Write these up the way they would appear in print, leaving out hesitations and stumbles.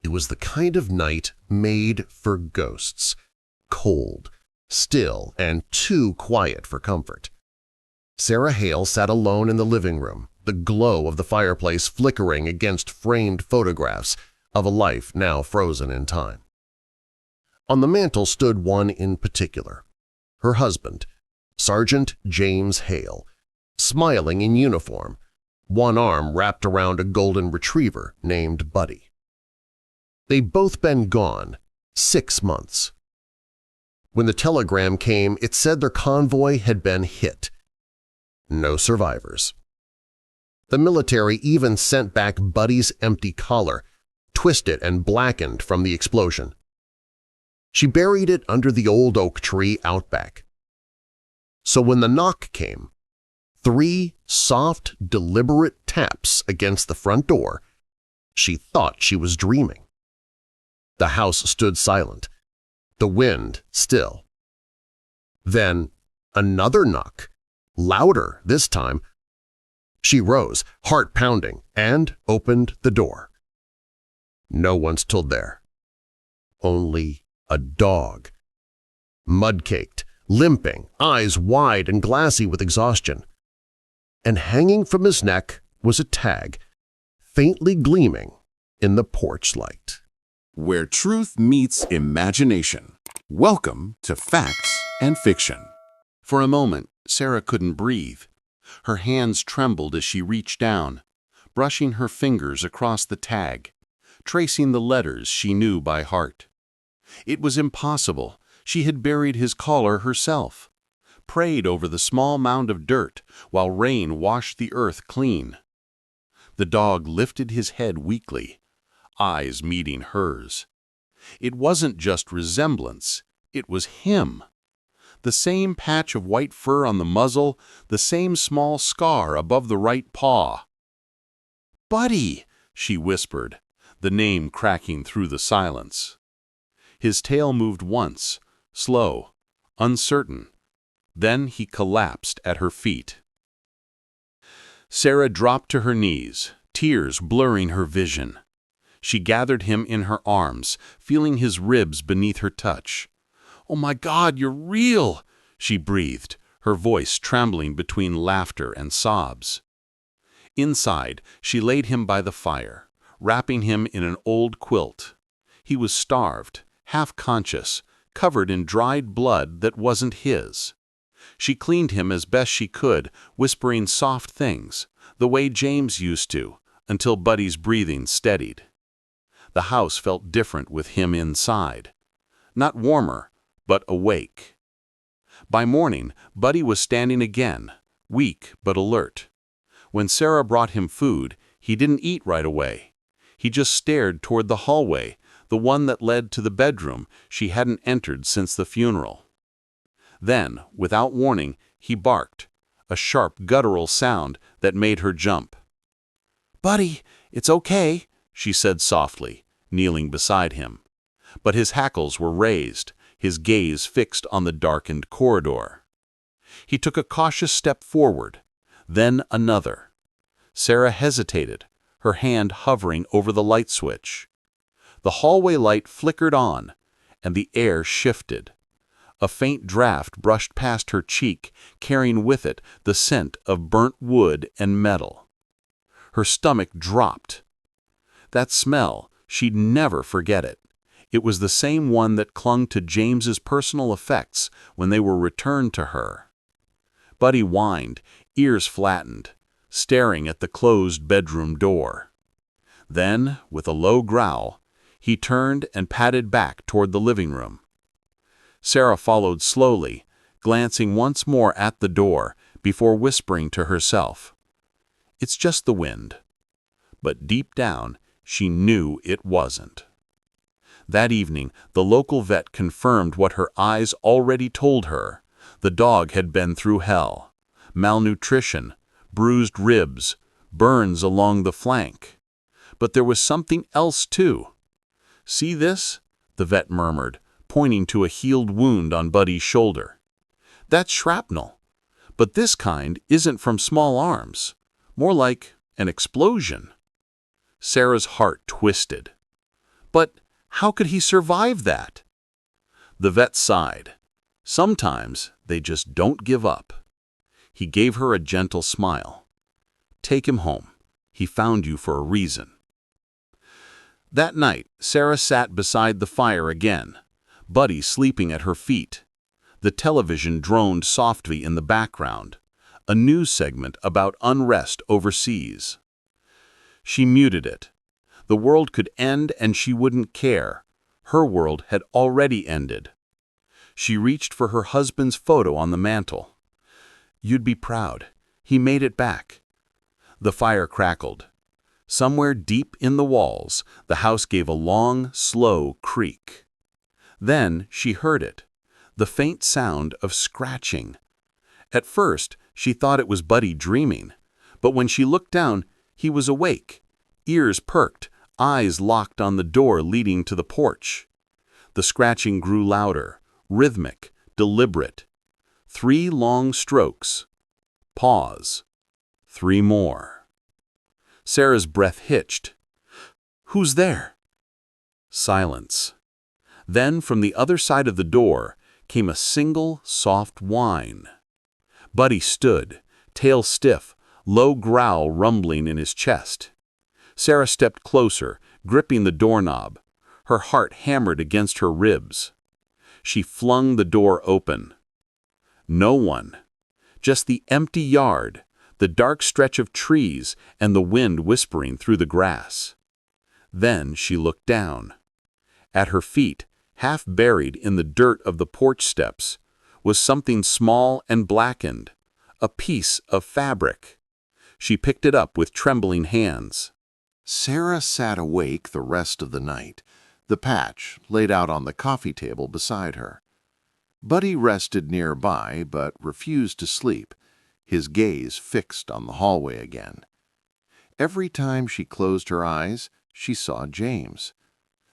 It was the kind of night made for ghosts, cold, still, and too quiet for comfort. Sarah Hale sat alone in the living room, the glow of the fireplace flickering against framed photographs of a life now frozen in time. On the mantel stood one in particular, her husband, Sergeant James Hale, smiling in uniform, one arm wrapped around a golden retriever named Buddy. They'd both been gone 6 months. When the telegram came, it said their convoy had been hit. No survivors. The military even sent back Buddy's empty collar, twisted and blackened from the explosion. She buried it under the old oak tree out back. So when the knock came, 3 soft, deliberate taps against the front door, she thought she was dreaming. The house stood silent, the wind still. Then another knock, louder this time. She rose, heart pounding, and opened the door. No one stood there. Only a dog. Mud-caked, limping, eyes wide and glassy with exhaustion. And hanging from his neck was a tag, faintly gleaming in the porch light. Where truth meets imagination. Welcome to Facts and Fiction. For a moment, Sarah couldn't breathe. Her hands trembled as she reached down, brushing her fingers across the tag, tracing the letters she knew by heart. It was impossible. She had buried his collar herself, prayed over the small mound of dirt while rain washed the earth clean. The dog lifted his head weakly, eyes meeting hers. It wasn't just resemblance, it was him. The same patch of white fur on the muzzle, the same small scar above the right paw. "Buddy," she whispered, the name cracking through the silence. His tail moved once, slow, uncertain. Then he collapsed at her feet. Sarah dropped to her knees, tears blurring her vision. She gathered him in her arms, feeling his ribs beneath her touch. "Oh my God, you're real!" she breathed, her voice trembling between laughter and sobs. Inside, she laid him by the fire, wrapping him in an old quilt. He was starved, half-conscious, covered in dried blood that wasn't his. She cleaned him as best she could, whispering soft things, the way James used to, until Buddy's breathing steadied. The house felt different with him inside. Not warmer, but awake. By morning, Buddy was standing again, weak but alert. When Sarah brought him food, he didn't eat right away. He just stared toward the hallway, the one that led to the bedroom she hadn't entered since the funeral. Then, without warning, he barked, a sharp guttural sound that made her jump. "Buddy, it's okay," she said softly, kneeling beside him. But his hackles were raised, his gaze fixed on the darkened corridor. He took a cautious step forward, then another. Sarah hesitated, her hand hovering over the light switch. The hallway light flickered on, and the air shifted. A faint draft brushed past her cheek, carrying with it the scent of burnt wood and metal. Her stomach dropped. That smell, she'd never forget it. It was the same one that clung to James's personal effects when they were returned to her. Buddy whined, ears flattened, staring at the closed bedroom door. Then, with a low growl, he turned and padded back toward the living room. Sarah followed slowly, glancing once more at the door before whispering to herself, "It's just the wind." But deep down, she knew it wasn't. That evening, the local vet confirmed what her eyes already told her. The dog had been through hell. Malnutrition, bruised ribs, burns along the flank. But there was something else too. "See this?" the vet murmured, pointing to a healed wound on Buddy's shoulder. "That's shrapnel. But this kind isn't from small arms. More like an explosion." Sarah's heart twisted. But how could he survive that? The vet sighed. Sometimes they just don't give up. He gave her a gentle smile. Take him home. He found you for a reason. That night, Sarah sat beside the fire again, Buddy sleeping at her feet. The television droned softly in the background, a news segment about unrest overseas. She muted it. The world could end and she wouldn't care. Her world had already ended. She reached for her husband's photo on the mantel. You'd be proud. He made it back. The fire crackled. Somewhere deep in the walls, the house gave a long, slow creak. Then she heard it, the faint sound of scratching. At first, she thought it was Buddy dreaming, but when she looked down, he was awake, ears perked, eyes locked on the door leading to the porch. The scratching grew louder, rhythmic, deliberate. 3 long strokes. Pause. 3 more. Sarah's breath hitched. Who's there? Silence. Then from the other side of the door came a single, soft whine. Buddy stood, tail stiff, low growl rumbling in his chest. Sarah stepped closer, gripping the doorknob. Her heart hammered against her ribs. She flung the door open. No one. Just the empty yard, the dark stretch of trees, and the wind whispering through the grass. Then she looked down. At her feet, half buried in the dirt of the porch steps, was something small and blackened, a piece of fabric. She picked it up with trembling hands. Sarah sat awake the rest of the night, the patch laid out on the coffee table beside her. Buddy rested nearby but refused to sleep, his gaze fixed on the hallway again. Every time she closed her eyes, she saw James.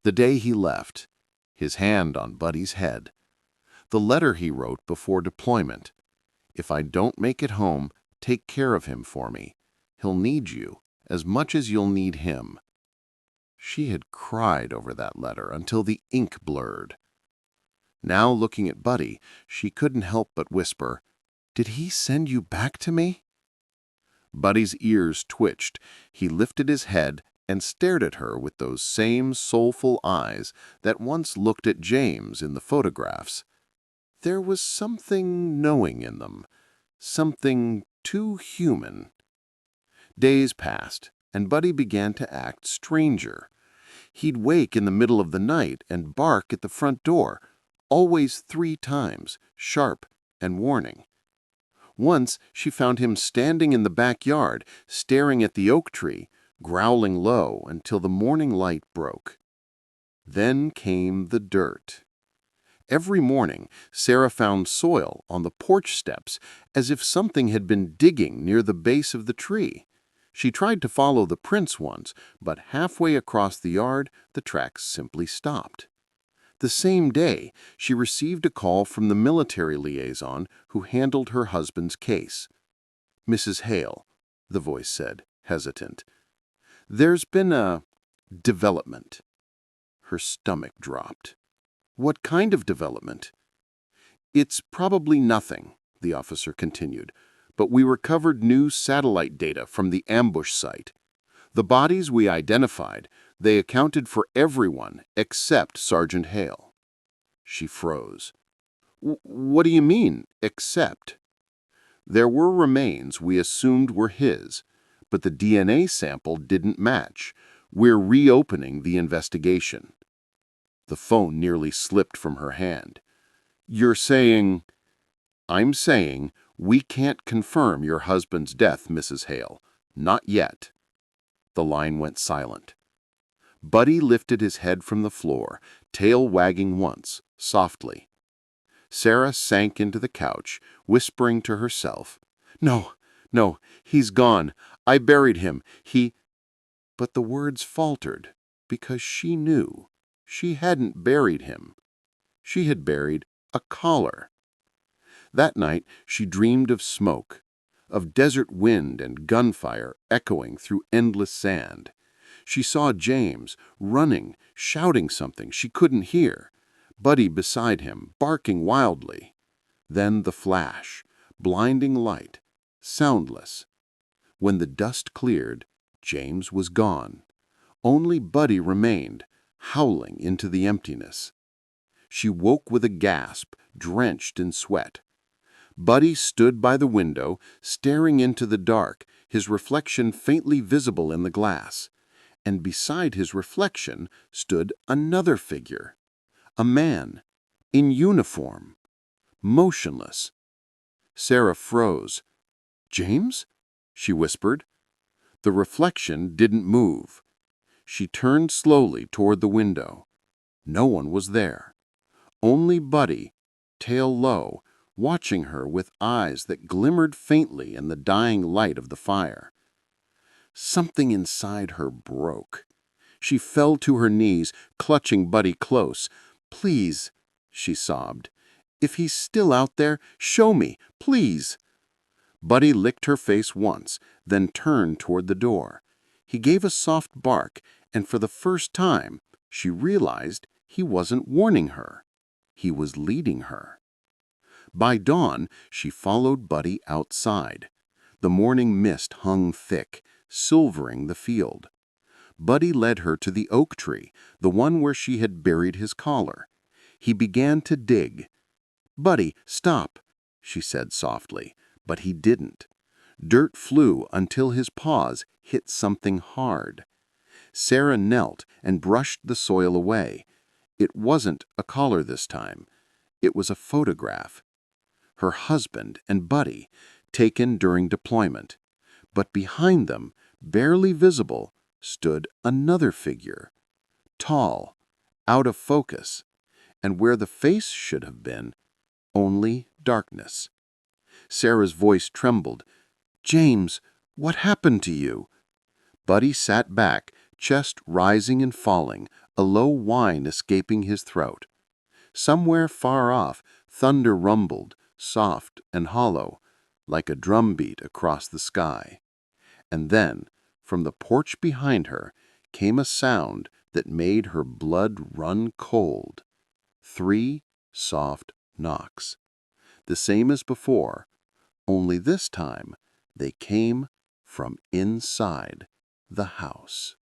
The day he left, his hand on Buddy's head. The letter he wrote before deployment. If I don't make it home, take care of him for me. He'll need you as much as you'll need him. She had cried over that letter until the ink blurred. Now, looking at Buddy, she couldn't help but whisper, "Did he send you back to me?" Buddy's ears twitched. He lifted his head and stared at her with those same soulful eyes that once looked at James in the photographs. There was something knowing in them, something too human. Days passed, and Buddy began to act stranger. He'd wake in the middle of the night and bark at the front door, always 3 times, sharp and warning. Once she found him standing in the backyard, staring at the oak tree, growling low until the morning light broke. Then came the dirt. Every morning, Sarah found soil on the porch steps, as if something had been digging near the base of the tree. She tried to follow the prints once, but halfway across the yard, the tracks simply stopped. The same day, she received a call from the military liaison who handled her husband's case. "Mrs. Hale," the voice said, hesitant. "There's been a development." Her stomach dropped. "What kind of development?" "It's probably nothing," the officer continued, "but we recovered new satellite data from the ambush site. The bodies we identified, they accounted for everyone except Sergeant Hale." She froze. "What do you mean, except?" "There were remains we assumed were his, but the DNA sample didn't match. We're reopening the investigation." The phone nearly slipped from her hand. "You're saying—" "I'm saying we can't confirm your husband's death, Mrs. Hale. Not yet." The line went silent. Buddy lifted his head from the floor, tail wagging once, softly. Sarah sank into the couch, whispering to herself, "No, no, he's gone. I buried him. He—" But the words faltered, because she knew. She hadn't buried him. She had buried a collar. That night she dreamed of smoke, of desert wind and gunfire echoing through endless sand. She saw James running, shouting something she couldn't hear, Buddy beside him, barking wildly. Then the flash, blinding light, soundless. When the dust cleared, James was gone. Only Buddy remained, howling into the emptiness. She woke with a gasp, drenched in sweat. Buddy stood by the window, staring into the dark, his reflection faintly visible in the glass. And beside his reflection stood another figure. A man, in uniform, motionless. Sarah froze. "James?" she whispered. The reflection didn't move. She turned slowly toward the window. No one was there. Only Buddy, tail low, watching her with eyes that glimmered faintly in the dying light of the fire. Something inside her broke. She fell to her knees, clutching Buddy close. "Please," she sobbed. "If he's still out there, show me, please." Buddy licked her face once, then turned toward the door. He gave a soft bark, and for the first time, she realized he wasn't warning her. He was leading her. By dawn, she followed Buddy outside. The morning mist hung thick, silvering the field. Buddy led her to the oak tree, the one where she had buried his collar. He began to dig. "Buddy, stop," she said softly, but he didn't. Dirt flew until his paws hit something hard. Sarah knelt and brushed the soil away. It wasn't a collar this time. It was a photograph. Her husband and Buddy, taken during deployment. But behind them, barely visible, stood another figure. Tall, out of focus, and where the face should have been, only darkness. Sarah's voice trembled. "James, what happened to you?" Buddy sat back, chest rising and falling, a low whine escaping his throat. Somewhere far off, thunder rumbled, soft and hollow, like a drumbeat across the sky. And then, from the porch behind her, came a sound that made her blood run cold. 3 soft knocks. The same as before, only this time they came from inside the house.